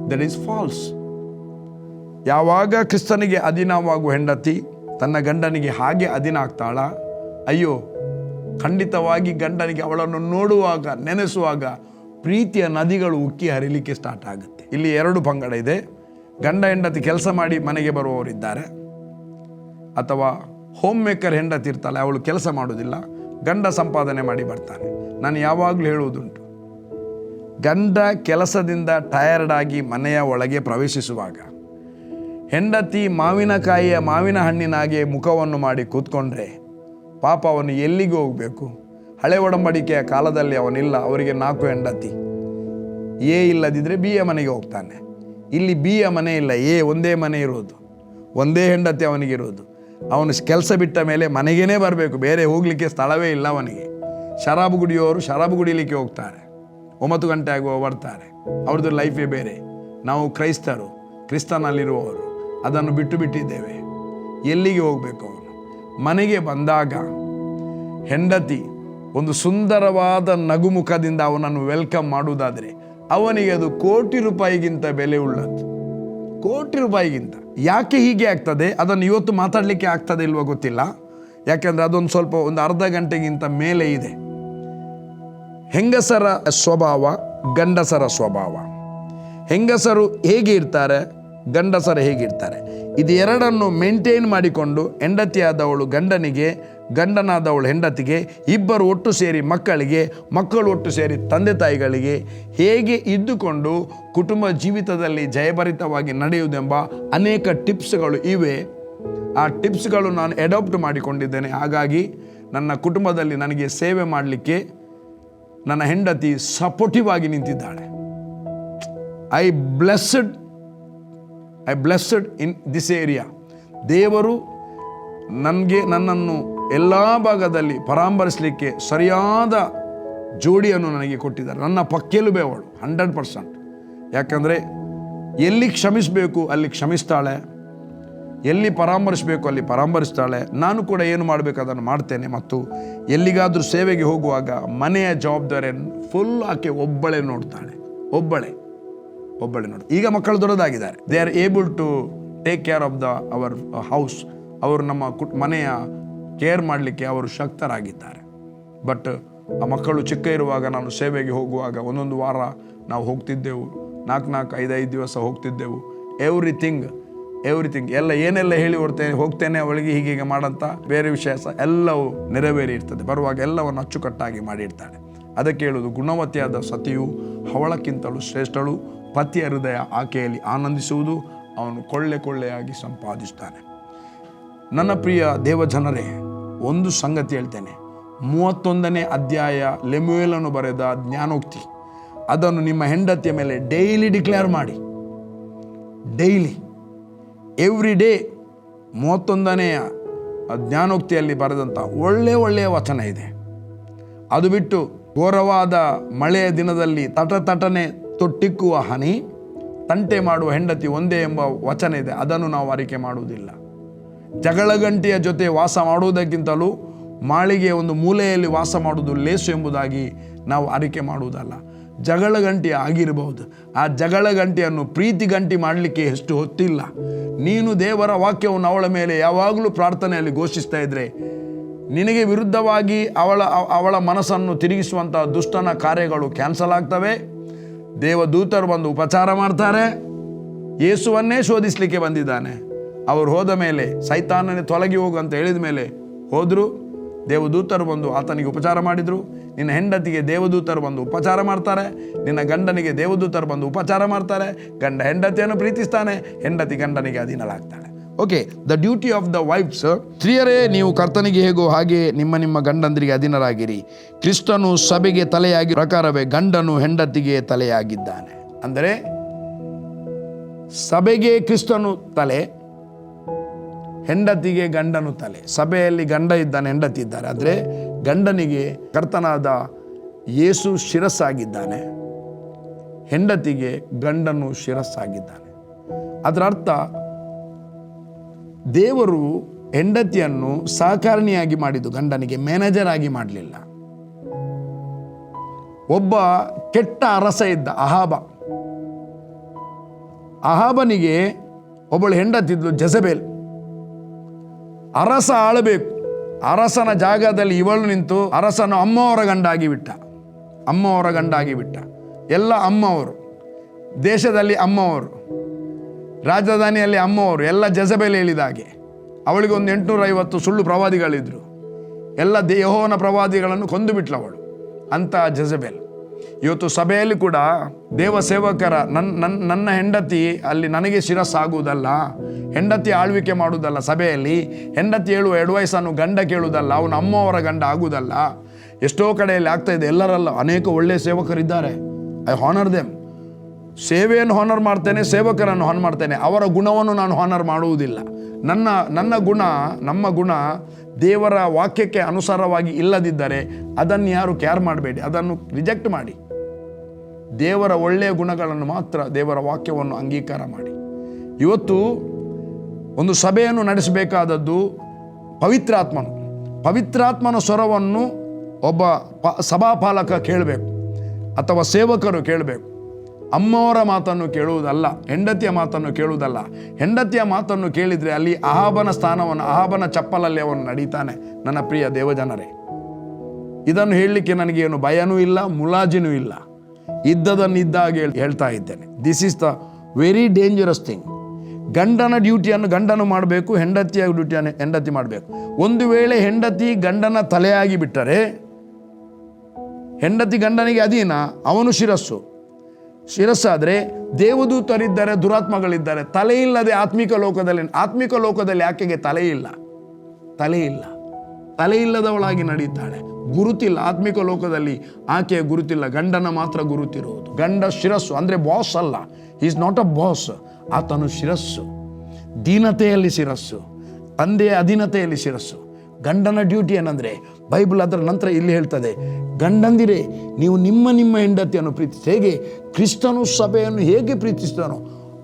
ದಟ್ ಈಸ್ ಫಾಲ್ಸ್. ಯಾವಾಗ ಕ್ರಿಸ್ತನಿಗೆ ಅಧೀನವಾಗುವ ಹೆಂಡತಿ ತನ್ನ ಗಂಡನಿಗೆ ಹಾಗೆ ಅಧೀನ ಆಗ್ತಾಳ, ಅಯ್ಯೋ ಖಂಡಿತವಾಗಿ ಗಂಡನಿಗೆ ಅವಳನ್ನು ನೋಡುವಾಗ, ನೆನೆಸುವಾಗ ಪ್ರೀತಿಯ ನದಿಗಳು ಉಕ್ಕಿ ಹರಿಲಿಕ್ಕೆ ಸ್ಟಾರ್ಟ್ ಆಗುತ್ತೆ. ಇಲ್ಲಿ ಎರಡು ಪಂಗಡ ಇದೆ. ಗಂಡ ಹೆಂಡತಿ ಕೆಲಸ ಮಾಡಿ ಮನೆಗೆ ಬರುವವರಿದ್ದಾರೆ, ಅಥವಾ ಹೋಮ್ ಮೇಕರ್ ಹೆಂಡತಿ ಇರ್ತಾಳೆ, ಅವಳು ಕೆಲಸ ಮಾಡೋದಿಲ್ಲ, ಗಂಡ ಸಂಪಾದನೆ ಮಾಡಿ ಬರ್ತಾನೆ. ನಾನು ಯಾವಾಗಲೂ ಹೇಳುವುದುಂಟು, ಗಂಡ ಕೆಲಸದಿಂದ ಟಯರ್ಡ್ ಆಗಿ ಮನೆಯ ಒಳಗೆ ಪ್ರವೇಶಿಸುವಾಗ ಹೆಂಡತಿ ಮಾವಿನ ಹಣ್ಣಿನಾಗೆ ಮುಖವನ್ನು ಮಾಡಿ ಕೂತ್ಕೊಂಡ್ರೆ ಪಾಪ ಅವನು ಎಲ್ಲಿಗೆ ಹೋಗಬೇಕು? ಹಳೆ ಒಡಂಬಡಿಕೆಯ ಕಾಲದಲ್ಲಿ ಅವನಿಲ್ಲ, ಅವರಿಗೆ 4 ಹೆಂಡತಿ. ಎ ಇಲ್ಲದಿದ್ದರೆ ಬಿಯ ಮನೆಗೆ ಹೋಗ್ತಾನೆ. ಇಲ್ಲಿ ಬಿಯ ಮನೆ ಇಲ್ಲ, ಒಂದೇ ಮನೆ ಇರೋದು, ಒಂದೇ ಹೆಂಡತಿ ಅವನಿಗಿರೋದು. ಅವನು ಕೆಲಸ ಬಿಟ್ಟ ಮೇಲೆ ಮನೆಗೇ ಬರಬೇಕು, ಬೇರೆ ಹೋಗಲಿಕ್ಕೆ ಸ್ಥಳವೇ ಇಲ್ಲ ಅವನಿಗೆ. ಶರಾಬು ಕುಡಿಯೋರು ಶರಾಬು ಕುಡಿಲಿಕ್ಕೆ ಹೋಗ್ತಾರೆ, 9 ಗಂಟೆ ಆಗುವ ಬರ್ತಾರೆ, ಅವ್ರದ್ದು ಲೈಫೇ ಬೇರೆ. ನಾವು ಕ್ರೈಸ್ತರು, ಕ್ರಿಸ್ತನಲ್ಲಿರುವವರು ಅದನ್ನು ಬಿಟ್ಟಿದ್ದೇವೆ. ಎಲ್ಲಿಗೆ ಹೋಗಬೇಕು? ಅವನು ಮನೆಗೆ ಬಂದಾಗ ಹೆಂಡತಿ ಒಂದು ಸುಂದರವಾದ ನಗುಮುಖದಿಂದ ಅವನನ್ನು ವೆಲ್ಕಮ್ ಮಾಡುವುದಾದರೆ ಅವನಿಗೆ ಅದು ಕೋಟಿ ರೂಪಾಯಿಗಿಂತ ಬೆಲೆ ಉಳ್ಳದ್ದು, ಕೋಟಿ ರೂಪಾಯಿಗಿಂತ. ಯಾಕೆ ಹೀಗೆ ಆಗ್ತದೆ ಅದನ್ನು ಇವತ್ತು ಮಾತಾಡಲಿಕ್ಕೆ ಆಗ್ತದೆ ಇಲ್ವೋ ಗೊತ್ತಿಲ್ಲ. ಯಾಕೆಂದರೆ ಅದೊಂದು ಸ್ವಲ್ಪ ಒಂದು ಅರ್ಧ ಗಂಟೆಗಿಂತ ಮೇಲೆ ಇದೆ. ಹೆಂಗಸರ ಸ್ವಭಾವ, ಗಂಡಸರ ಸ್ವಭಾವ. ಹೆಂಗಸರು ಹೇಗೆ ಇರ್ತಾರೆ, ಗಂಡಸರು ಹೇಗಿರ್ತಾರೆ, ಇದು ಎರಡನ್ನು ಮೇಂಟೈನ್ ಮಾಡಿಕೊಂಡು ಹೆಂಡತಿಯಾದವಳು ಗಂಡನಿಗೆ, ಗಂಡನಾದವಳು ಹೆಂಡತಿಗೆ, ಇಬ್ಬರು ಒಟ್ಟು ಸೇರಿ ಮಕ್ಕಳಿಗೆ, ಮಕ್ಕಳು ಒಟ್ಟು ಸೇರಿ ತಂದೆ ತಾಯಿಗಳಿಗೆ ಹೇಗೆ ಇದ್ದುಕೊಂಡು ಕುಟುಂಬ ಜೀವಿತದಲ್ಲಿ ಜಯಭರಿತವಾಗಿ ನಡೆಯುವುದೆಂಬ ಅನೇಕ ಟಿಪ್ಸ್ಗಳು ಇವೆ. ಆ ಟಿಪ್ಸ್ಗಳು ನಾನು ಅಡಾಪ್ಟ್ ಮಾಡಿಕೊಂಡಿದ್ದೇನೆ. ಹಾಗಾಗಿ ನನ್ನ ಕುಟುಂಬದಲ್ಲಿ ನನಗೆ ಸೇವೆ ಮಾಡಲಿಕ್ಕೆ ನನ್ನ ಹೆಂಡತಿ ಸಪೋರ್ಟಿವ್ ಆಗಿ ನಿಂತಿದ್ದಾಳೆ. I blessed in this area. ದೇವರು ನನ್ನನ್ನು ಎಲ್ಲ ಭಾಗದಲ್ಲಿ ಪರಾಮರಿಸಲಿಕ್ಕೆ ಸರಿಯಾದ ಜೋಡಿಯನ್ನು ನನಗೆ ಕೊಟ್ಟಿದ್ದಾರೆ. ನನ್ನ ಪಕ್ಕೆಲುಬೆ ಅವಳು 100%. ಯಾಕಂದರೆ ಎಲ್ಲಿ ಕ್ಷಮಿಸಬೇಕು ಅಲ್ಲಿ ಕ್ಷಮಿಸ್ತಾಳೆ, ಎಲ್ಲಿ ಪರಾಮರಿಸಬೇಕು ಅಲ್ಲಿ ಪರಾಮರಿಸ್ತಾಳೆ. ನಾನು ಕೂಡ ಏನು ಮಾಡಬೇಕು ಅದನ್ನು ಮಾಡ್ತೇನೆ. ಮತ್ತು ಎಲ್ಲಿಗಾದರೂ ಸೇವೆಗೆ ಹೋಗುವಾಗ ಮನೆಯ ಜವಾಬ್ದಾರಿಯನ್ನು ಫುಲ್ ಆಕೆ ಒಬ್ಬಳೇ ನೋಡ್ತಾಳೆ. ಈಗ ಮಕ್ಕಳು ದೊಡ್ಡದಾಗಿದ್ದಾರೆ, they are able to take care of our house. ಅವರು ನಮ್ಮ ಮನೆಯ ಕೇರ್ ಮಾಡಲಿಕ್ಕೆ ಅವರು ಶಕ್ತರಾಗಿದ್ದಾರೆ. ಬಟ್ ಆ ಮಕ್ಕಳು ಚಿಕ್ಕ ಇರುವಾಗ ನಾನು ಸೇವೆಗೆ ಹೋಗುವಾಗ ಒಂದೊಂದು ವಾರ ನಾವು ಹೋಗ್ತಿದ್ದೆವು, 4-5 ದಿವಸ ಹೋಗ್ತಿದ್ದೆವು. ಎವ್ರಿಥಿಂಗ್ ಎಲ್ಲ ಏನೆಲ್ಲ ಹೇಳಿ ಹೋಗ್ತೇನೆ ಅವಳಿಗೆ ಹೀಗೆ ಮಾಡಂತ ಬೇರೆ ವಿಷಯ ಎಲ್ಲವೂ ನೆರವೇರಿ ಇರ್ತದೆ. ಬರುವಾಗ ಎಲ್ಲವನ್ನು ಅಚ್ಚುಕಟ್ಟಾಗಿ ಮಾಡಿರ್ತಾಳೆ. ಅದಕ್ಕೆ ಹೇಳುವುದು, ಗುಣವತಿಯಾದ ಸತಿಯು ಅವಳಕ್ಕಿಂತಲೂ ಶ್ರೇಷ್ಠಳು, ಪತಿಯ ಹೃದಯ ಆಕೆಯಲ್ಲಿ ಆನಂದಿಸುವುದು, ಅವನು ಕೊಳ್ಳೆಯಾಗಿ ಸಂಪಾದಿಸ್ತಾನೆ. ನನ್ನ ಪ್ರಿಯ ದೇವಜನರೇ, ಒಂದು ಸಂಗತಿ ಹೇಳ್ತೇನೆ. 31ನೇ ಅಧ್ಯಾಯ ಲೆಮುವೇಲನು ಬರೆದ ಜ್ಞಾನೋಕ್ತಿ, ಅದನ್ನು ನಿಮ್ಮ ಹೆಂಡತಿಯ ಮೇಲೆ ಡೈಲಿ ಡಿಕ್ಲೇರ್ ಮಾಡಿ. ಡೈಲಿ ಎವ್ರಿ ಡೇ 31ನೇಯ ಜ್ಞಾನೋಕ್ತಿಯಲ್ಲಿ ಬರೆದಂಥ ಒಳ್ಳೆಯ ವಚನ ಇದೆ. ಅದು ಬಿಟ್ಟು ಘೋರವಾದ ಮಳೆಯ ದಿನದಲ್ಲಿ ತಟನೆ ತೊಟ್ಟಿಕ್ಕುವ ಹನಿ, ತಂಟೆ ಮಾಡುವ ಹೆಂಡತಿ ಒಂದೇ ಎಂಬ ವಚನ ಇದೆ. ಅದನ್ನು ನಾವು ಅರಿಕೆ ಮಾಡುವುದಿಲ್ಲ. ಜಗಳಗಂಟಿಯ ಜೊತೆ ವಾಸ ಮಾಡುವುದಕ್ಕಿಂತಲೂ ಮಾಳಿಗೆಯ ಒಂದು ಮೂಲೆಯಲ್ಲಿ ವಾಸ ಮಾಡುವುದು ಲೇಸು ಎಂಬುದಾಗಿ ನಾವು ಅರಿಕೆ ಮಾಡುವುದಲ್ಲ. ಜಗಳಗಂಟಿ ಆಗಿರಬಹುದು, ಆ ಜಗಳಗಂಟಿಯನ್ನು ಪ್ರೀತಿ ಗಂಟಿ ಮಾಡಲಿಕ್ಕೆ ಎಷ್ಟು ಹೊತ್ತಿಲ್ಲ. ನೀನು ದೇವರ ವಾಕ್ಯವನ್ನು ಅವಳ ಮೇಲೆ ಯಾವಾಗಲೂ ಪ್ರಾರ್ಥನೆಯಲ್ಲಿ ಘೋಷಿಸ್ತಾ ಇದ್ರೆ ನಿನಗೆ ವಿರುದ್ಧವಾಗಿ ಅವಳ ಮನಸ್ಸನ್ನು ತಿರುಗಿಸುವಂಥ ದುಷ್ಟನ ಕಾರ್ಯಗಳು ಕ್ಯಾನ್ಸಲ್ ಆಗ್ತವೆ. ದೇವದೂತರು ಬಂದು ಉಪಚಾರ ಮಾಡ್ತಾರೆ. ಯೇಸುವನ್ನೇ ಶೋಧಿಸಲಿಕ್ಕೆ ಬಂದಿದ್ದಾನೆ. ಅವರು ಹೋದ ಮೇಲೆ ಸೈತಾನನೇ ತೊಲಗಿ ಹೋಗು ಅಂತ ಹೇಳಿದ ಮೇಲೆ ಹೋದರು. ದೇವದೂತರು ಬಂದು ಆತನಿಗೆ ಉಪಚಾರ ಮಾಡಿದರು. ನಿನ್ನ ಹೆಂಡತಿಗೆ ದೇವದೂತರು ಬಂದು ಉಪಚಾರ ಮಾಡ್ತಾರೆ, ನಿನ್ನ ಗಂಡನಿಗೆ ದೇವದೂತರು ಬಂದು ಉಪಚಾರ ಮಾಡ್ತಾರೆ. ಗಂಡ ಹೆಂಡತಿಯನ್ನು ಪ್ರೀತಿಸ್ತಾನೆ, ಹೆಂಡತಿ ಗಂಡನಿಗೆ ಅಧೀನಳಾಗ್ತಾಳೆ. Okay, the duty of the wives. ಸ್ತ್ರೀಯರೇ, ನೀವು ಕರ್ತನಿಗೆ ಹೇಗೋ ಹಾಗೆ ನಿಮ್ಮ ನಿಮ್ಮ ಗಂಡಂದರಿಗೆ ಅಧೀನರಾಗಿರಿ. ಕ್ರಿಸ್ತನು ಸಭೆಗೆ ತಲೆಯಾಗಿ ಪ್ರಕಾರವೇ ಗಂಡನು ಹೆಂಡತಿಗೆ ತಲೆಯಾಗಿದ್ದಾನೆ. ಅಂದರೆ ಸಭೆಗೆ ಕ್ರಿಸ್ತನು ತಲೆ, ಹೆಂಡತಿಗೆ ಗಂಡನು ತಲೆ. ಸಭೆಯಲ್ಲಿ ಗಂಡ ಇದ್ದಾನೆ, ಹೆಂಡತಿ ಇದ್ದಾರೆ. ಆದರೆ ಗಂಡನಿಗೆ ಕರ್ತನಾದ ಯೇಸು ಶಿರಸ್ಸಾಗಿದ್ದಾನೆ, ಹೆಂಡತಿಗೆ ಗಂಡನು ಶಿರಸ್ಸಾಗಿದ್ದಾನೆ. ಅದರ ಅರ್ಥ, ದೇವರು ಹೆಂಡತಿಯನ್ನು ಸಹಕಾರಿಣಿಯಾಗಿ ಮಾಡಿದ್ದು, ಗಂಡನಿಗೆ ಮ್ಯಾನೇಜರ್ ಆಗಿ ಮಾಡಲಿಲ್ಲ. ಒಬ್ಬ ಕೆಟ್ಟ ಅರಸ ಇದ್ದ, ಅಹಾಬನಿಗೆ ಒಬ್ಬಳು ಹೆಂಡತಿದ್ಲು, ಜೆಜಬೇಲ್. ಅರಸ ಆಳಬೇಕು, ಅರಸನ ಜಾಗದಲ್ಲಿ ಇವಳು ನಿಂತು ಅರಸನು ಅಮ್ಮವರ ಗಂಡಾಗಿ ಬಿಟ್ಟ. ಎಲ್ಲ ಅಮ್ಮವರು, ದೇಶದಲ್ಲಿ ಅಮ್ಮವರು, ರಾಜಧಾನಿಯಲ್ಲಿ ಅಮ್ಮವರು, ಎಲ್ಲ ಜೆಜಬೇಲ್ ಹೇಳಿದಾಗೆ. ಅವಳಿಗೆ ಒಂದು 850 ಸುಳ್ಳು ಪ್ರವಾದಿಗಳಿದ್ರು. ಎಲ್ಲ ಯೆಹೋವನ ಪ್ರವಾದಿಗಳನ್ನು ಕೊಂದು ಬಿಟ್ಲು ಅವಳು, ಅಂತ ಜೆಜಬೇಲ್. ಇವತ್ತು ಸಭೆಯಲ್ಲಿ ಕೂಡ ದೇವ ಸೇವಕರ ನನ್ನ ಹೆಂಡತಿ ಅಲ್ಲಿ ನನಗೆ ಶಿರಸ್ಸಾಗುವುದಲ್ಲ, ಹೆಂಡತಿ ಆಳ್ವಿಕೆ ಮಾಡುವುದಲ್ಲ, ಸಭೆಯಲ್ಲಿ ಹೆಂಡತಿ ಹೇಳುವ ಅಡ್ವೈಸನ್ನು ಗಂಡ ಕೇಳುವುದಲ್ಲ, ಅವನು ಅಮ್ಮವರ ಗಂಡ ಆಗುವುದಲ್ಲ. ಎಷ್ಟೋ ಕಡೆಯಲ್ಲಿ ಆಗ್ತಾ ಇದೆ. ಎಲ್ಲರಲ್ಲ, ಅನೇಕ ಒಳ್ಳೆಯ ಸೇವಕರಿದ್ದಾರೆ. I honour them. ಸೇವೆಯನ್ನು ಹಾನರ್ ಮಾಡ್ತೇನೆ, ಸೇವಕರನ್ನು ಹಾನರ್ ಮಾಡ್ತೇನೆ. ಅವರ ಗುಣವನ್ನು ನಾನು ಹಾನರ್ ಮಾಡುವುದಿಲ್ಲ. ನಮ್ಮ ಗುಣ ದೇವರ ವಾಕ್ಯಕ್ಕೆ ಅನುಸಾರವಾಗಿ ಇಲ್ಲದಿದ್ದರೆ ಅದನ್ನು ಯಾರು ಕೇರ್ ಮಾಡಬೇಡಿ, ಅದನ್ನು ರಿಜೆಕ್ಟ್ ಮಾಡಿ. ದೇವರ ಒಳ್ಳೆಯ ಗುಣಗಳನ್ನು ಮಾತ್ರ, ದೇವರ ವಾಕ್ಯವನ್ನು ಅಂಗೀಕಾರ ಮಾಡಿ. ಇವತ್ತು ಒಂದು ಸಭೆಯನ್ನು ನಡೆಸಬೇಕಾದದ್ದು ಪವಿತ್ರಾತ್ಮನ ಸ್ವರವನ್ನು ಒಬ್ಬ ಸಭಾಪಾಲಕ ಕೇಳಬೇಕು, ಅಥವಾ ಸೇವಕರು ಕೇಳಬೇಕು. ಅಮ್ಮವರ ಮಾತನ್ನು ಕೇಳುವುದಲ್ಲ, ಹೆಂಡತಿಯ ಮಾತನ್ನು ಕೇಳುವುದಲ್ಲ. ಹೆಂಡತಿಯ ಮಾತನ್ನು ಕೇಳಿದರೆ ಅಲ್ಲಿ ಅಹಾಬನ ಚಪ್ಪಲಲ್ಲಿ ಅವನು ನಡೀತಾನೆ. ನನ್ನ ಪ್ರಿಯ ದೇವಜನರೇ, ಇದನ್ನು ಹೇಳಲಿಕ್ಕೆ ನನಗೇನು ಭಯನೂ ಇಲ್ಲ, ಮುಲಾಜಿನೂ ಇಲ್ಲ. ಇದ್ದದನ್ನು ಇದ್ದಾಗೆ ಹೇಳ್ತಾ ಇದ್ದೇನೆ. This is the very dangerous thing. ಗಂಡನ ಡ್ಯೂಟಿಯನ್ನು ಗಂಡನು ಮಾಡಬೇಕು, ಹೆಂಡತಿಯ ಡ್ಯೂಟಿಯನ್ನು ಹೆಂಡತಿ ಮಾಡಬೇಕು. ಒಂದು ವೇಳೆ ಹೆಂಡತಿ ಗಂಡನ ತಲೆಯಾಗಿ ಬಿಟ್ಟರೆ, ಹೆಂಡತಿ ಗಂಡನಿಗೆ ಅಧೀನ, ಅವನು ಶಿರಸ್ಸಾದರೆ ದೇವದೂತರಿದ್ದಾರೆ, ದುರಾತ್ಮಗಳಿದ್ದಾರೆ. ತಲೆ ಇಲ್ಲದೆ ಆತ್ಮಿಕ ಲೋಕದಲ್ಲಿ ಆಕೆಗೆ ತಲೆ ಇಲ್ಲದವಳಾಗಿ ನಡೀತಾಳೆ. ಗುರುತಿಲ್ಲ ಆತ್ಮಿಕ ಲೋಕದಲ್ಲಿ, ಆಕೆಯ ಗುರುತಿಲ್ಲ. ಗಂಡನ ಮಾತ್ರ ಗುರುತಿರುವುದು. ಗಂಡ ಶಿರಸ್ಸು, ಅಂದರೆ ಬಾಸ್ ಅಲ್ಲ. Is not a boss. ಆತನು ಶಿರಸ್ಸು, ದೀನತೆಯಲ್ಲಿ ಶಿರಸ್ಸು, ತಂದೆಯ ಅಧೀನತೆಯಲ್ಲಿ ಶಿರಸ್ಸು. ಗಂಡನ ಡ್ಯೂಟಿ ಏನಂದರೆ, ಬೈಬಲ್ ಅದರ ನಂತರ ಇಲ್ಲಿ ಹೇಳ್ತದೆ, ಗಂಡಂದಿರೇ ನೀವು ನಿಮ್ಮ ಹೆಂಡತಿಯನ್ನು ಪ್ರೀತಿಸಿ. ಹೇಗೆ ಕ್ರಿಸ್ತನು ಸಭೆಯನ್ನು ಹೇಗೆ ಪ್ರೀತಿಸಿದನೋ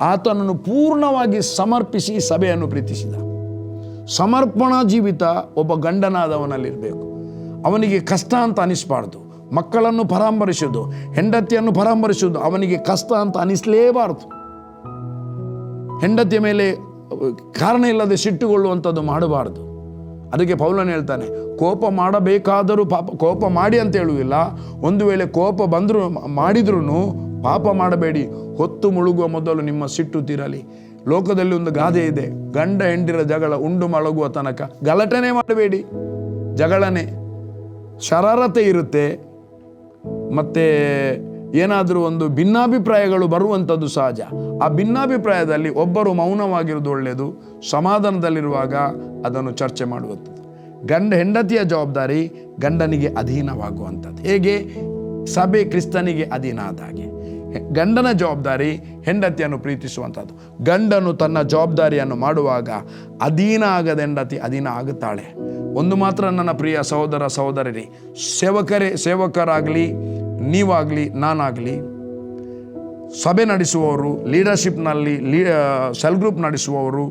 ಆತನನ್ನು ಪೂರ್ಣವಾಗಿ ಸಮರ್ಪಿಸಿ ಸಭೆಯನ್ನು ಪ್ರೀತಿಸಿದ. ಸಮರ್ಪಣಾ ಜೀವಿತ ಒಬ್ಬ ಗಂಡನಾದವನಲ್ಲಿರಬೇಕು. ಅವನಿಗೆ ಕಷ್ಟ ಅಂತ ಅನಿಸ್ಬಾರ್ದು. ಮಕ್ಕಳನ್ನು ಪರಾಮರಿಸೋದು, ಹೆಂಡತಿಯನ್ನು ಪರಾಮರಿಸೋದು ಅವನಿಗೆ ಕಷ್ಟ ಅಂತ ಅನಿಸಲೇಬಾರ್ದು. ಹೆಂಡತಿಯ ಮೇಲೆ ಕಾರಣ ಇಲ್ಲದೆ ಸಿಟ್ಟುಗೊಳ್ಳುವಂಥದ್ದು ಮಾಡಬಾರ್ದು. ಅದಕ್ಕೆ ಪೌಲನು ಹೇಳ್ತಾನೆ, ಕೋಪ ಮಾಡಬೇಕಾದರೂ ಕೋಪ ಮಾಡಿ ಅಂತ ಹೇಳುವುದಿಲ್ಲ. ಒಂದು ವೇಳೆ ಕೋಪ ಮಾಡಿದ್ರೂ ಪಾಪ ಮಾಡಬೇಡಿ. ಹೊತ್ತು ಮುಳುಗುವ ಮೊದಲು ನಿಮ್ಮ ಸಿಟ್ಟು ತೀರಲಿ. ಲೋಕದಲ್ಲಿ ಒಂದು ಗಾದೆ ಇದೆ, ಗಂಡ ಹೆಂಡಿರ ಜಗಳ ಉಂಡು ಮಲಗುವ ತನಕ ಗಲಾಟೆನೇ ಮಾಡಬೇಡಿ. ಜಗಳನೆ, ಶರಾರತೆ ಇರುತ್ತೆ, ಮತ್ತು ಏನಾದರೂ ಒಂದು ಭಿನ್ನಾಭಿಪ್ರಾಯಗಳು ಬರುವಂಥದ್ದು ಸಹಜ. ಆ ಭಿನ್ನಾಭಿಪ್ರಾಯದಲ್ಲಿ ಒಬ್ಬರು ಮೌನವಾಗಿರೋದು ಒಳ್ಳೆಯದು. ಸಮಾಧಾನದಲ್ಲಿರುವಾಗ ಅದನ್ನು ಚರ್ಚೆ ಮಾಡುವಂಥದ್ದು. ಹೆಂಡತಿಯ ಜವಾಬ್ದಾರಿ ಗಂಡನಿಗೆ ಅಧೀನವಾಗುವಂಥದ್ದು. ಹೇಗೆ ಸಭೆ ಕ್ರಿಸ್ತನಿಗೆ ಅಧೀನ ಆದ ಹಾಗೆ ಗಂಡನ ಜವಾಬ್ದಾರಿ ಹೆಂಡತಿಯನ್ನು ಪ್ರೀತಿಸುವಂಥದ್ದು. ಗಂಡನು ತನ್ನ ಜವಾಬ್ದಾರಿಯನ್ನು ಮಾಡುವಾಗ ಅಧೀನ ಆಗದ ಹೆಂಡತಿ ಅಧೀನ ಆಗುತ್ತಾಳೆ. ಒಂದು ಮಾತ್ರ ನನ್ನ ಪ್ರಿಯ ಸಹೋದರ ಸಹೋದರರೇ, ಸೇವಕರಾಗಲಿ, ನೀವಾಗಲಿ, ನಾನಾಗಲಿ, ಸಭೆ ನಡೆಸುವವರು, ಲೀಡರ್ಶಿಪ್ನಲ್ಲಿ ಸೆಲ್ ಗ್ರೂಪ್ ನಡೆಸುವವರು,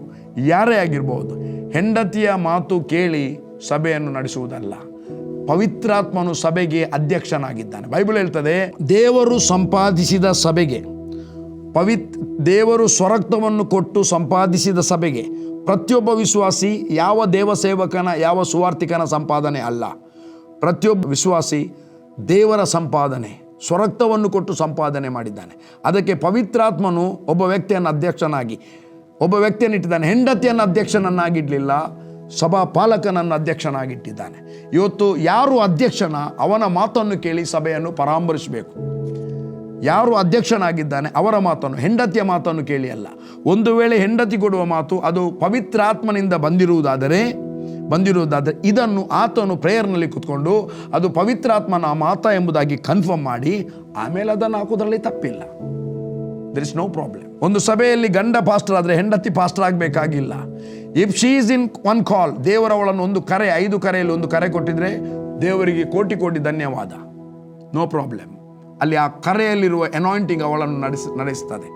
ಯಾರೇ ಆಗಿರ್ಬೋದು, ಹೆಂಡತಿಯ ಮಾತು ಕೇಳಿ ಸಭೆಯನ್ನು ನಡೆಸುವುದಲ್ಲ. ಪವಿತ್ರಾತ್ಮನು ಸಭೆಗೆ ಅಧ್ಯಕ್ಷನಾಗಿದ್ದಾನೆ. ಬೈಬಲ್ ಹೇಳ್ತದೆ, ದೇವರು ಸಂಪಾದಿಸಿದ ಸಭೆಗೆ, ದೇವರು ಸ್ವರಕ್ತವನ್ನು ಕೊಟ್ಟು ಸಂಪಾದಿಸಿದ ಸಭೆಗೆ ಪ್ರತಿಯೊಬ್ಬ ವಿಶ್ವಾಸಿ ಯಾವ ದೇವಸೇವಕನ, ಯಾವ ಸುವಾರ್ತಿಕನ ಸಂಪಾದನೆ ಅಲ್ಲ. ಪ್ರತಿಯೊಬ್ಬ ವಿಶ್ವಾಸಿ ದೇವರ ಸಂಪಾದನೆ, ಸ್ವರಕ್ತವನ್ನು ಕೊಟ್ಟು ಸಂಪಾದನೆ ಮಾಡಿದ್ದಾನೆ. ಅದಕ್ಕೆ ಪವಿತ್ರಾತ್ಮನು ಒಬ್ಬ ವ್ಯಕ್ತಿಯನ್ನು ಇಟ್ಟಿದ್ದಾನೆ. ಹೆಂಡತಿಯನ್ನು ಅಧ್ಯಕ್ಷನನ್ನಾಗಿಡಲಿಲ್ಲ, ಸಭಾ ಪಾಲಕನನ್ನು ಅಧ್ಯಕ್ಷನಾಗಿಟ್ಟಿದ್ದಾನೆ. ಇವತ್ತು ಯಾರು ಅಧ್ಯಕ್ಷನ ಅವನ ಮಾತನ್ನು ಕೇಳಿ ಸಭೆಯನ್ನು ಪರಾಮರ್ಶಿಸಬೇಕು. ಯಾರು ಅಧ್ಯಕ್ಷನಾಗಿದ್ದಾನೆ ಅವರ ಮಾತನ್ನು, ಹೆಂಡತಿಯ ಮಾತನ್ನು ಕೇಳಿ ಅಲ್ಲ. ಒಂದು ವೇಳೆ ಹೆಂಡತಿ ಕೊಡುವ ಮಾತು ಅದು ಪವಿತ್ರಾತ್ಮನಿಂದ ಬಂದಿರುವುದಾದರೆ ಇದನ್ನು ಆತನು ಪ್ರೇಯರ್ನಲ್ಲಿ ಕೂತ್ಕೊಂಡು ಅದು ಪವಿತ್ರಾತ್ಮನ ಮಾತ ಎಂಬುದಾಗಿ ಕನ್ಫರ್ಮ್ ಮಾಡಿ ಆಮೇಲೆ ಅದನ್ನು ಹಾಕೋದ್ರಲ್ಲಿ ತಪ್ಪಿಲ್ಲ. There is no problem. ಒಂದು ಸಭೆಯಲ್ಲಿ ಗಂಡ ಪಾಸ್ಟರ್ ಆದರೆ ಹೆಂಡತಿ ಪಾಸ್ಟರ್ ಆಗಬೇಕಾಗಿಲ್ಲ. If she is in one call, ದೇವರವಳನ್ನು ಒಂದು ಕರೆ, 5 ಕರೆಯಲ್ಲಿ ಒಂದು ಕರೆ ಕೊಟ್ಟಿದ್ರೆ ದೇವರಿಗೆ ಕೋಟಿ ಕೋಟಿ ಧನ್ಯವಾದ, ನೋ ಪ್ರಾಬ್ಲಮ್. ಅಲ್ಲಿ ಆ ಕರೆಯಲ್ಲಿರುವ ಅನಾಯಿಂಟಿಂಗ್ ಅವಳನ್ನು ನಡೆಸ್ತದೆ.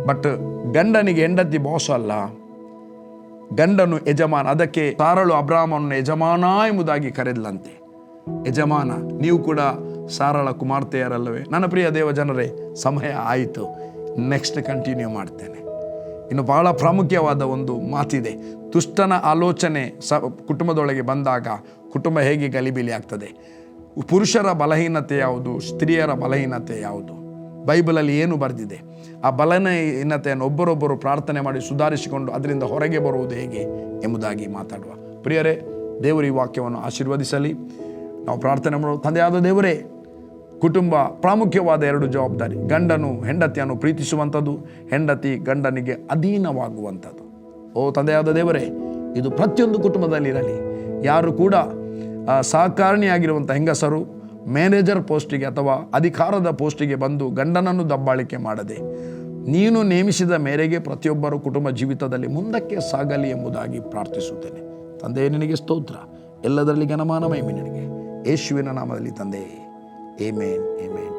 ಬಟ್ ಗಂಡನಿಗೆ ಹೆಂಡತಿ ಬಾಸ್ ಅಲ್ಲ, ಗಂಡನು ಯಜಮಾನ. ಅದಕ್ಕೆ ಸಾರಳು ಅಬ್ರಾಮನನ್ನು ಯಜಮಾನ ಎಂಬುದಾಗಿ ಕರೆದಲಂತೆ. ಯಜಮಾನ, ನೀವು ಕೂಡ ಸಾರಳ ಕುಮಾರ್ತೆಯರಲ್ಲವೇ? ನನ್ನ ಪ್ರಿಯ ದೇವ ಜನರೇ, ಸಮಯ ಆಯಿತು. ನೆಕ್ಸ್ಟ್ ಕಂಟಿನ್ಯೂ ಮಾಡ್ತೇನೆ. ಇನ್ನು ಬಹಳ ಪ್ರಾಮುಖ್ಯವಾದ ಒಂದು ಮಾತಿದೆ. ದುಷ್ಟನ ಆಲೋಚನೆ ಕುಟುಂಬದೊಳಗೆ ಬಂದಾಗ ಕುಟುಂಬ ಹೇಗೆ ಗಲಿಬಿಲಿ ಆಗ್ತದೆ. ಪುರುಷರ ಬಲಹೀನತೆ ಯಾವುದು, ಸ್ತ್ರೀಯರ ಬಲಹೀನತೆ ಯಾವುದು, ಬೈಬಲಲ್ಲಿ ಏನು ಬರೆದಿದೆ, ಆ ಬಲಹೀನತೆಯನ್ನು ಒಬ್ಬರೊಬ್ಬರು ಪ್ರಾರ್ಥನೆ ಮಾಡಿ ಸುಧಾರಿಸಿಕೊಂಡು ಅದರಿಂದ ಹೊರಗೆ ಬರುವುದು ಹೇಗೆ ಎಂಬುದಾಗಿ ಮಾತಾಡುವ. ಪ್ರಿಯರೇ, ದೇವರು ಈ ವಾಕ್ಯವನ್ನು ಆಶೀರ್ವದಿಸಲಿ. ನಾವು ಪ್ರಾರ್ಥನೆ ಮಾಡುವ. ತಂದೆಯಾದ ದೇವರೇ, ಕುಟುಂಬ ಪ್ರಾಮುಖ್ಯವಾದ 2 ಜವಾಬ್ದಾರಿ. ಗಂಡನು ಹೆಂಡತಿಯನ್ನು ಪ್ರೀತಿಸುವಂಥದ್ದು, ಹೆಂಡತಿ ಗಂಡನಿಗೆ ಅಧೀನವಾಗುವಂಥದ್ದು. ಓ ತಂದೆಯಾದ ದೇವರೇ, ಇದು ಪ್ರತಿಯೊಂದು ಕುಟುಂಬದಲ್ಲಿರಲಿ. ಯಾರು ಕೂಡ ಸಹಕಾರಿಣಿಯಾಗಿರುವಂಥ ಹೆಂಗಸರು ಮ್ಯಾನೇಜರ್ ಪೋಸ್ಟಿಗೆ ಅಥವಾ ಅಧಿಕಾರದ ಪೋಸ್ಟಿಗೆ ಬಂದು ಗಂಡನನ್ನು ದಬ್ಬಾಳಿಕೆ ಮಾಡದೆ ನೀನು ನೇಮಿಸಿದ ಮೇರೆಗೆ ಪ್ರತಿಯೊಬ್ಬರು ಕುಟುಂಬ ಜೀವಿತದಲ್ಲಿ ಮುಂದಕ್ಕೆ ಸಾಗಲಿ ಎಂಬುದಾಗಿ ಪ್ರಾರ್ಥಿಸುತ್ತೇನೆ. ತಂದೆಯೇ, ನಿನಗೆ ಸ್ತೋತ್ರ. ಎಲ್ಲದರಲ್ಲಿ ಘನಮಾನ ಮಹಿಮೆ ನಿನಗೆ. ಯೇಸುವಿನ ನಾಮದಲ್ಲಿ ತಂದೆಯೇ, ಆಮೆನ್, ಆಮೆನ್.